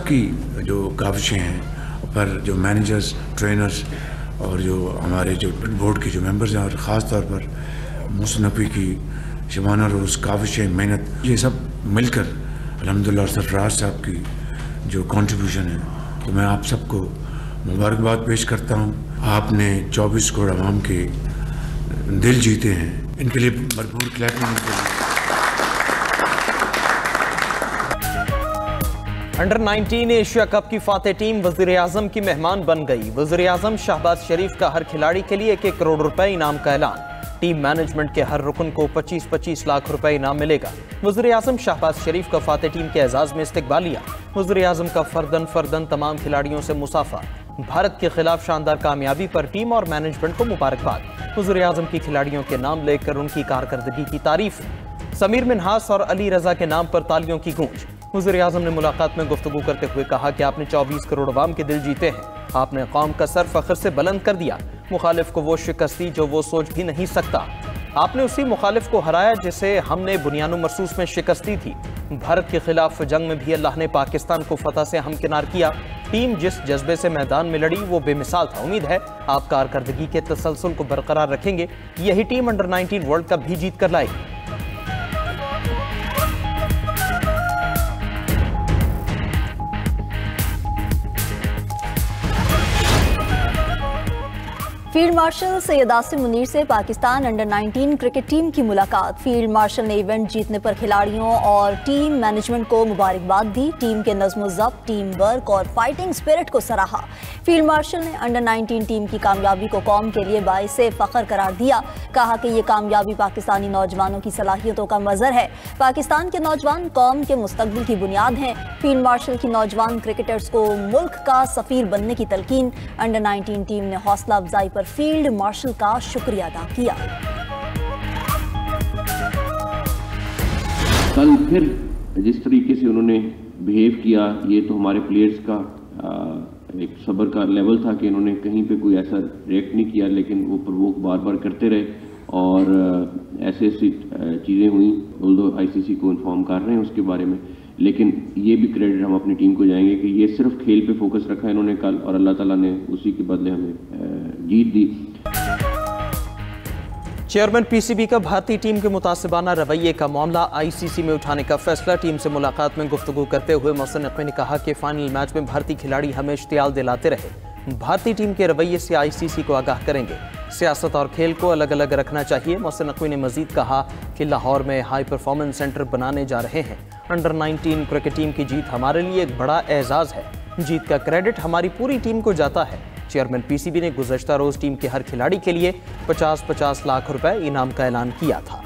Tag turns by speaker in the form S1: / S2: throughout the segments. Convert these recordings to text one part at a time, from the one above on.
S1: सबकी जो काविशें हैं, पर जो मैनेजर्स, ट्रेनर्स और जो हमारे जो बोर्ड के जो मेंबर्स हैं, और ख़ास तौर पर मोहसिन नकवी की शबाना रोज़ काविशें, मेहनत, ये सब मिलकर अल्हम्दुलिल्लाह सरफराज साहब की जो कंट्रीब्यूशन है, तो मैं आप सबको मुबारकबाद पेश करता हूँ। आपने 24 करोड़ आवाम के दिल जीते हैं, इनके लिए भरपूर क्लैपिंग।
S2: अंडर 19 एशिया कप की फातेह टीम वज़ीर आज़म की मेहमान बन गई। वज़ीर आज़म शहबाज शरीफ का हर खिलाड़ी के लिए 1-1 करोड़ रुपए इनाम का ऐलान। टीम मैनेजमेंट के हर रुकन को 25-25 लाख रुपए इनाम मिलेगा। वज़ीर आज़म शहबाज शरीफ का फातेह टीम के एजाज में इस्तकबालिया। वज़ीर आज़म का फर्दन तमाम खिलाड़ियों से मुसाफा। भारत के खिलाफ शानदार कामयाबी पर टीम और मैनेजमेंट को मुबारकबाद। वज़ीर आज़म की खिलाड़ियों के नाम लेकर उनकी कारकर्दगी की तारीफ। समीर मिन्हास और अली रजा के नाम पर तालियों की गूंज। वज़ीर आज़म ने मुलाकात में गुफ्तगू करते हुए कहा कि आपने 24 करोड़ अवाम के दिल जीते हैं। आपने कौम का सर फख्र से बुलंद कर दिया। मुखालिफ को वो शिकस्त दी जो वो सोच भी नहीं सकता। आपने उसी मुखालिफ को हराया जिसे हमने बुनियानो मरसूस में शिकस्त दी थी। भारत के खिलाफ जंग में भी अल्लाह ने पाकिस्तान को फतह से हमकिनार किया। टीम जिस जज्बे से मैदान में लड़ी वो बेमिसाल था। उम्मीद है आप कारकर्दगी के तसलसल को बरकरार रखेंगे। यही टीम अंडर 19 वर्ल्ड कप भी जीत कर लाएगी।
S3: फील्ड मार्शल सैयद आसिम मुनीर से पाकिस्तान अंडर 19 क्रिकेट टीम की मुलाकात। फील्ड मार्शल ने इवेंट जीतने पर खिलाड़ियों और टीम मैनेजमेंट को मुबारकबाद दी। टीम के नज़्म-ओ-ज़ब्त, टीम वर्क और फाइटिंग स्पिरिट को सराहा। फील्ड मार्शल ने अंडर 19 टीम की कामयाबी को कौम के लिए बाइसे फ़ख्र करार दिया। कहा कि ये कामयाबी पाकिस्तानी नौजवानों की सलाहियतों का मज़हर है। पाकिस्तान के नौजवान कौम के मुस्तकबिल की बुनियाद हैं। फील्ड मार्शल की नौजवान क्रिकेटर्स को मुल्क का सफ़ीर बनने की तलकीन। अंडर 19 टीम ने हौसला अफजाई पर फील्ड मार्शल का शुक्रिया अदा किया।
S4: कल फिर जिस तरीके से उन्होंने बिहेव किया, ये तो हमारे प्लेयर्स का एक सब्र का लेवल था कि इन्होंने कहीं पे कोई ऐसा रिएक्ट नहीं किया, लेकिन वो प्रवोक बार बार करते रहे और ऐसी चीज़ें हुई। ऑल्दो आईसीसी को इन्फॉर्म कर रहे हैं उसके बारे में, लेकिन ये भी क्रेडिट हम अपनी टीम को जाएंगे कि ये सिर्फ खेल पे फोकस रखा इन्होंने कल, और अल्लाह ताला ने उसी के बदले हमें जीत दी।
S2: चेयरमैन पीसीबी का भारतीय टीम के मुतासिबाना रवैये का मामला आईसीसी में उठाने का फैसला। टीम से मुलाकात में गुफ्तगू करते हुए मोहसिन नकवी ने कहा कि फाइनल मैच में भारतीय खिलाड़ी हमें इश्तियाल दिलाते रहे। भारतीय टीम के रवैये से आईसीसी को आगाह करेंगे। सियासत और खेल को अलग अलग रखना चाहिए। मोहसिन नकवी ने मजीद कहा कि लाहौर में हाई परफॉर्मेंस सेंटर बनाने जा रहे हैं। अंडर 19 क्रिकेट टीम की जीत हमारे लिए एक बड़ा एजाज है। जीत का क्रेडिट हमारी पूरी टीम को जाता है। चेयरमैन पीसीबी ने गुज़श्ता रोज टीम के हर खिलाड़ी के लिए 50-50 लाख रुपए इनाम का ऐलान किया था।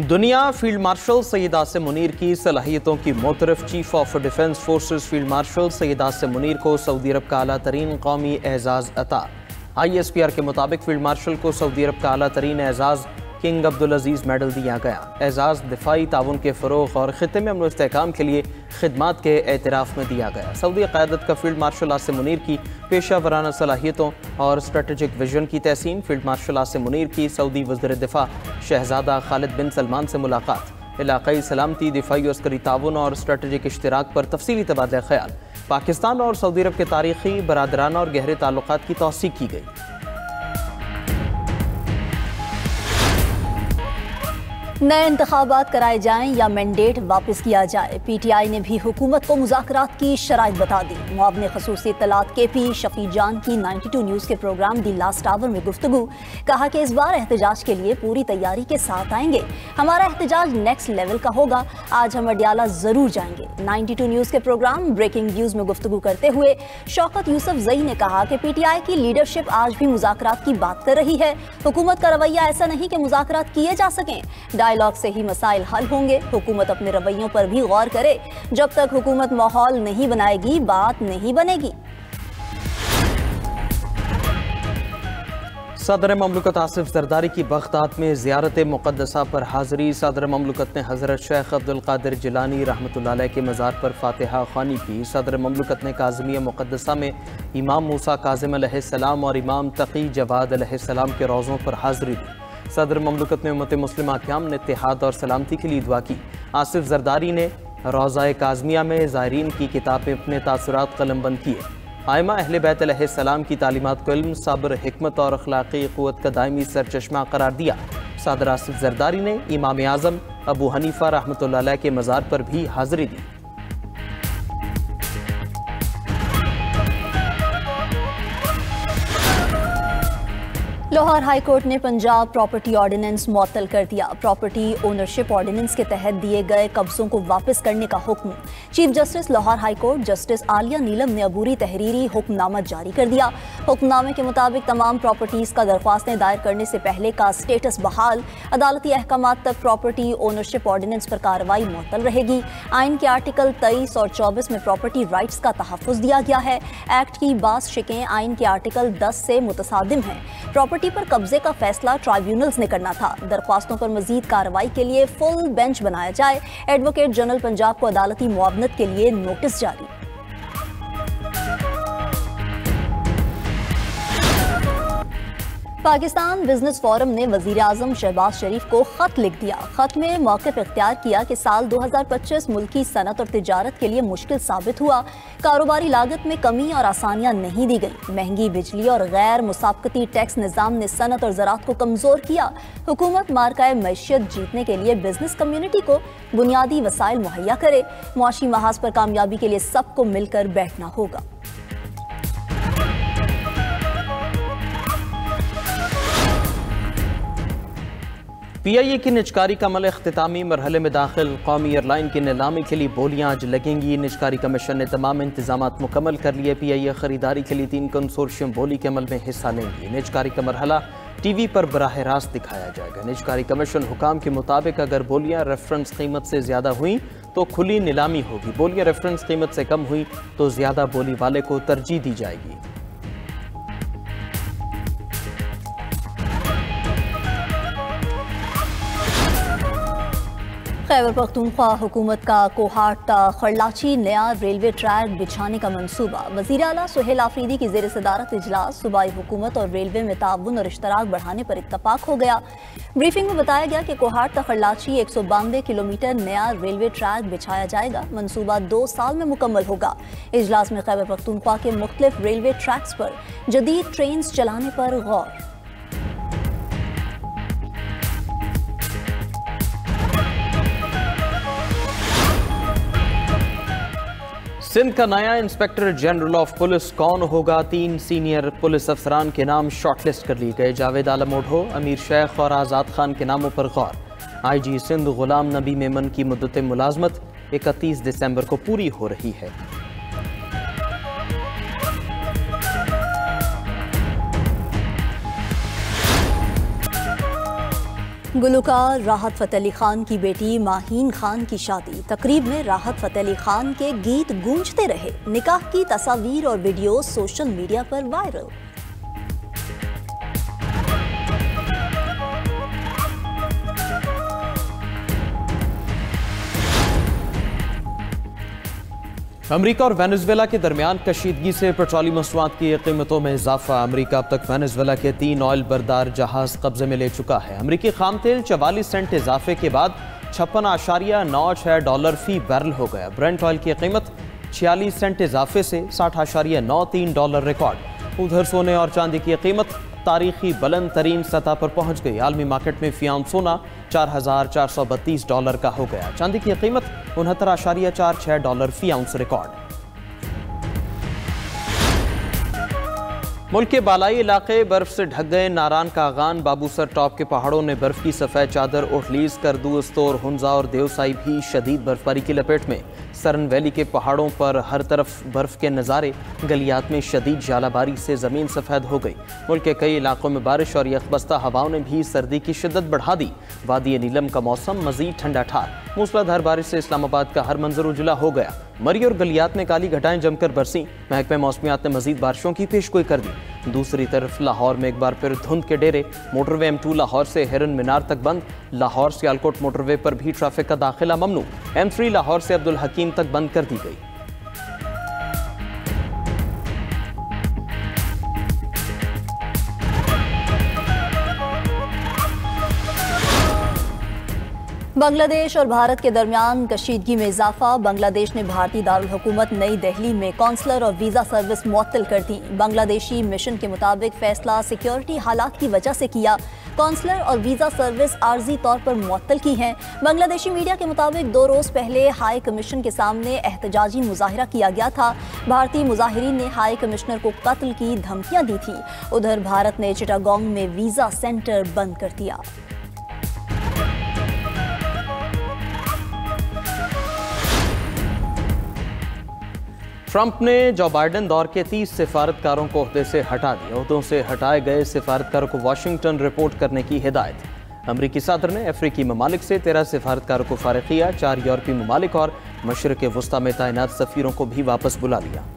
S2: दुनिया फील्ड मार्शल सैयद आसिम मुनीर की सलाहियतों की मोतरफ। Chief of defence forces field marshal Syed Asim Munir को सऊदी अरब का आला तरीन कौमी एजाज अता। ISPR के मुताबिक फील्ड मार्शल को सऊदी अरब का आला तरीन एजाज किंग अब्दुल अजीज़ मेडल दिया गया। एजाज दिफाई ताउन के फ़रोग़ और ख़ित्ते में अमन इस्तेहकाम के लिए खिदमात के एतराफ़ में दिया गया। सऊदी क़यादत का फील्ड मार्शल आसिम मुनीर की पेशा वराना सलाहियतों और स्ट्रेटेजिक विजन की तहसीन। फील्ड मार्शल आसिम मुनीर की सऊदी वज़ीर दिफा शहजादा खालिद बिन सलमान से मुलाकात। इलाक़ाई सलामती, दिफाई अस्करी ताउन और स्ट्रेटेजिक इश्तिराक पर तफसीली तबादला ख्याल। पाकिस्तान और सऊदी अरब के तारीख़ी, बरादराना और गहरे ताल्लुकात की तौसीक़ की गई।
S3: नए इंतखाबात कराए जाएं या मैंडेट वापस किया जाए, PTI ने भी हुकूमत को मुज़ाकरात की शराइत बता दी। मुआवने ख़ुसूसी इत्तलात KP शफी जान की 92 न्यूज़ के प्रोग्राम दी लास्ट आवर में गुफ्तगू। कहा कि इस बार एहतजाज के लिए पूरी तैयारी के साथ आएंगे। हमारा एहतजाज नेक्स्ट लेवल का होगा। आज हम अडियाला ज़रूर जाएंगे। 92 न्यूज़ के प्रोग्राम ब्रेकिंग न्यूज़ में गुफ्तगू करते हुए शौकत यूसुफ जई ने कहा कि PTI की लीडरशिप आज भी मुज़ाकरात की बात कर रही है। हुकूमत का रवैया ऐसा नहीं कि मुज़ाकरात किए जा सकें। डायलॉग से ही मसाइल हल होंगे। हुकूमत अपने रवैयों पर भी गौर करे। जब तक हुकूमत माहौल नहीं बनाएगी, बात नहीं बनेगी।
S2: सदर ममलकत आसिफ जरदारी की बगदाद में ज़ियारत मुक़द्दसा पर हाज़री। सदर ममलकत ने हज़रत शेख अब्दुल क़ादिर जिलानी रहमतुल्लाह अलैह के मज़ार पर फ़ातिहा ख़्वानी की। सदर ममलकत ने काज़िमिया मुक़द्दसा में इमाम मूसा काज़िम अलैहिस्सलाम और इमाम तक़ी जवाद अलैहिस्सलाम के रोज़ों पर हाज़री दी। सदर ममलकत ने उम्मत मुस्लिमा क़याम ने इत्तेहाद और सलामती के लिए दुआ की। आसिफ जरदारी ने रोज़ा काज़मिया में ज़ायरीन की किताबें अपने तासुरात कलमबंद किए। आइमा अहले बैत अलैहिस्सलाम की तालीमात को इल्म, सब्र, हिकमत और अखलाक़ी क़ुव्वत का दायमी सरचश्मा करार दिया। सदर आसिफ जरदारी ने इमाम आज़म अबू हनीफ़ा रहमतुल्लाह अलैह के मज़ार पर भी हाज़री दी।
S3: लाहौर हाई कोर्ट ने पंजाब प्रॉपर्टी ऑर्डिनेंस मुअत्तल कर दिया। प्रॉपर्टी ओनरशिप ऑर्डिनेंस के तहत दिए गए कब्जों को वापस करने का हुक्म। Chief justice Lahore high court justice Aliya Neelam ने अबूरी तहरीरी हुक्मनामा जारी कर दिया। हुक्मनामे के मुताबिक तमाम प्रॉपर्टीज का दरख्वास्तें दायर करने से पहले का स्टेटस बहाल। अदालती अहकामात तक प्रॉपर्टी ओनरशिप ऑर्डिनेंस पर कार्रवाई मुअत्तल रहेगी। आइन के आर्टिकल 23 और 24 में प्रॉपर्टी राइट्स का तहफ़्फ़ुज़ दिया गया है। एक्ट की बास शिकें आइन के आर्टिकल 10 से मुतसादिम हैं। प्रॉपर्टी पर कब्जे का फैसला ट्राइब्यूनल्स ने करना था। दरख्वास्तों पर मजीद कार्रवाई के लिए फुल बेंच बनाया जाए। एडवोकेट जनरल पंजाब को अदालती मुआवनत के लिए नोटिस जारी। पाकिस्तान बिजनेस फोरम ने वजीर आजम शहबाज शरीफ को खत लिख दिया। खत में मौक़िफ़ इख्तियार किया कि साल 2025 मुल्की सनत और तिजारत के लिए मुश्किल साबित हुआ। कारोबारी लागत में कमी और आसानियां नहीं दी गई। महंगी बिजली और गैर मुसाबकती टैक्स निज़ाम ने सनत और ज़राअत को कमज़ोर किया। हुकूमत मार्काए मैशियत जीतने के लिए बिजनेस कम्युनिटी को बुनियादी वसाइल मुहैया करे। मुआशी महाज पर कामयाबी के लिए सबको मिलकर बैठना होगा।
S2: PIA की निजकारी का अमल इख्तितामी मरहले में दाखिल। कौमी एयरलाइन की नीलामी के लिए बोलियां आज लगेंगी। निजकारी कमीशन ने तमाम इंतजामात मुकम्मल कर लिए। PIA खरीदारी के लिए 3 कंसोर्शियम बोली के अमल में हिस्सा लेंगी। निजकारी का मरहला TV पर बराह रास्त दिखाया जाएगा। निजकारी कमीशन हुकाम के मुताबिक अगर बोलियां रेफरेंस कीमत से ज़्यादा हुई तो खुली नीलामी होगी। बोलियां रेफरेंस कीमत से कम हुई तो ज़्यादा बोली वाले को तरजीह दी जाएगी।
S3: खैबर पख्तूनख्वा हुकूमत का कोहाट खरलाची नया रेलवे ट्रैक बिछाने का मंसूबा। वज़ीर आला सुहेल आफरीदी की ज़ेर सदारत इजलास सूबाई हुकूमत और रेलवे में ताउन और इश्तराक बढ़ाने पर इत्तफाक हो गया। ब्रीफिंग में बताया गया कि कोहाट तक खरलाची 192 किलोमीटर नया रेलवे ट्रैक बिछाया जाएगा। मंसूबा 2 साल में मुकम्मल होगा। इजलास में खैबर पख्तूनख्वा के मुख्तलिफ रेलवे ट्रैक्स पर जदीद ट्रेन चलाने पर गौर।
S2: सिंध का नया इंस्पेक्टर जनरल ऑफ पुलिस कौन होगा? 3 सीनियर पुलिस अफसरान के नाम शॉर्टलिस्ट कर लिए गए। जावेद आलम ओढ़ो, अमीर शेख और आज़ाद खान के नामों पर गौर। IG सिंध गुलाम नबी मेमन की मुद्दत मुलाजमत 31 दिसंबर को पूरी हो रही है।
S3: गुलकार राहत फ़तेह अली खान की बेटी माहीन खान की शादी। तकरीब में राहत फ़तेह अली खान के गीत गूंजते रहे। निकाह की तस्वीर और वीडियो सोशल मीडिया पर वायरल।
S2: अमेरिका और वेनेजुएला के दरमियान कशीदगी से पेट्रोलियम मसनूआत की कीमतों में इजाफा। अमेरिका अब तक वेनेजुएला के 3 ऑयल बरदार जहाज कब्जे में ले चुका है। अमेरिकी खाम तेल 44 सेंट इजाफे के बाद $56.96 फी बैरल हो गया। ब्रेंट ऑयल की कीमत 46 सेंट इजाफे से $60.93 रिकॉर्ड। उधर सोने और चांदी की कीमत तारीखी बुलंद तरीन सतह पर पहुंच गई। आलमी मार्केट में फ़ी औंस सोना $4,432 का हो गया। चांदी की कीमत $69.46 फी औंस रिकॉर्ड। मुल्क के बालाई इलाके बर्फ से ढक गए। नारान कागान बाबूसर टॉप के पहाड़ों ने बर्फ की सफ़ेद चादर ओढ़ करदू, अस्तोर, हुंजा और देवसाई भी शदीद बर्फबारी की लपेट में। सरन वैली के पहाड़ों पर हर तरफ बर्फ के नज़ारे। गलियात में शदीद जालाबारी से ज़मीन सफ़ेद हो गई। मुल्क के कई इलाकों में बारिश और यखबस्ता हवाओं ने भी सर्दी की शिद्दत बढ़ा दी। वादी नीलम का मौसम मजीद ठंडा ठार। मूसलाधार बारिश से इस्लामाबाद का हर मंजर उजला हो गया। मरी और गलियात में काली घटाएं जमकर बरसी। महकमे मौसमियात ने मजीद बारिशों की पेशगोई कर दी। दूसरी तरफ लाहौर में एक बार फिर धुंध के डेरे। मोटरवे M2 लाहौर से हिरन मीनार तक बंद। लाहौर सियालकोट मोटरवे पर भी ट्रैफिक का दाखिला ममनू। M3 लाहौर से अब्दुल हकीम तक बंद कर दी गई।
S3: बांग्लादेश और भारत के दरमियान कशीदगी में इजाफा। बांग्लादेश ने भारतीय दारुल हुकूमत नई दिल्ली में कौंसलर और वीज़ा सर्विस मुअत्तल कर दी। बांग्लादेशी मिशन के मुताबिक फैसला सिक्योरिटी हालात की वजह से किया। कौंसलर और वीज़ा सर्विस आर्जी तौर पर मुअत्तल की हैं। बांग्लादेशी मीडिया के मुताबिक 2 रोज़ पहले हाई कमीशन के सामने एहतजाजी मुजाहिरा किया गया था। भारतीय मुजाहिरीन ने हाई कमिश्नर को कत्ल की धमकियां दी थी। उधर भारत ने चिटागोंग में वीज़ा सेंटर बंद कर दिया।
S2: ट्रंप ने जो बाइडेन दौर के 30 सिफारतकारों को ओहदे से हटा दिया। ओहदों से हटाए गए सिफारतकारों को वाशिंगटन रिपोर्ट करने की हिदायत। अमरीकी सदर ने अफ्रीकी ममालिक से 13 सिफारतकारों को फारिग किया। 4 यूरोपीय ममालिक और मशरिक़ वस्ता में तैनात सफ़ीरों को भी वापस बुला लिया।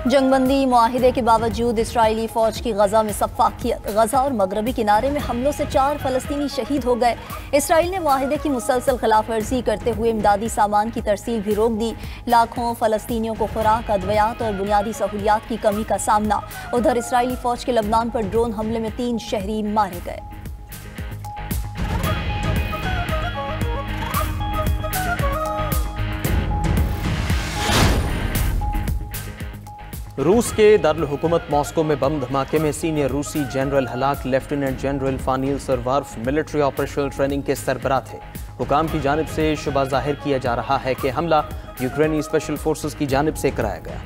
S3: जंगबंदी मुआहिदे के बावजूद इसराइली फौज की गजा में सफ़ाकियत। गजा और मगरबी किनारे में हमलों से 4 फ़लस्तीनी शहीद हो गए। इसराइल ने मुआहिदे की मुसलसल खिलाफ वर्जी करते हुए इमदादी सामान की तरसील भी रोक दी। लाखों फ़लस्तीनियों को खुराक, अद्वियात और बुनियादी सहूलियात की कमी का सामना। उधर इसराइली फौज के लबनान पर ड्रोन हमले में 3 शहरी मारे गए।
S2: रूस के दारुल हुकूमत मॉस्को में बम धमाके में सीनियर रूसी जनरल हलाक। Lieutenant general Fanil Sarvarov military operational training के सरबराह थे। हुकाम की जानिब से शुबा जाहिर किया जा रहा है कि हमला यूक्रेनी स्पेशल फोर्सेस की जानिब से कराया गया।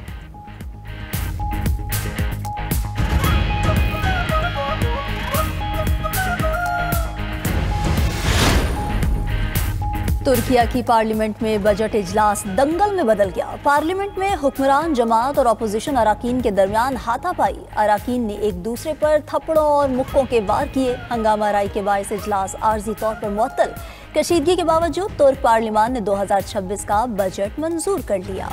S3: तुर्किया की पार्लियामेंट में बजट इजलास दंगल में बदल गया। पार्लियामेंट में हुक्मरान जमात और अपोजिशन अराकीन के दरमियान हाथापाई। अराकीन ने एक दूसरे पर थप्पड़ों और मुक्कों के वार किए। हंगामा राई के बायस इजलास आर्जी तौर पर मुअत्तल। कशीदगी के बावजूद तुर्क पार्लियामान ने 2026 का बजट मंजूर कर लिया।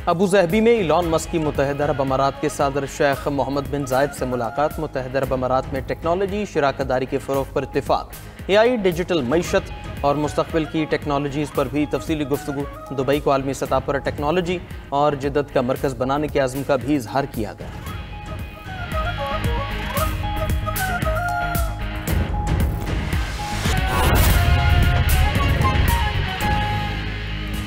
S2: अबू ज़हबी में इलॉन मस्क की मुत्तहिदा अरब अमारात के सदर शेख मोहम्मद बिन जायद से मुलाकात। मुत्तहिदा अरब अमारात में टेक्नोलॉजी शराकतदारी के फ़रोग़ पर इत्तिफ़ाक़। AI, डिजिटल मईशत और मुस्तक़बिल की टेक्नोलॉजीज़ पर भी तफसीली गुफ्तगू। दुबई को आलमी सतह पर टेक्नोलॉजी और जिद्दत का मरकज़ बनाने के आज़म का भी इजहार किया गया।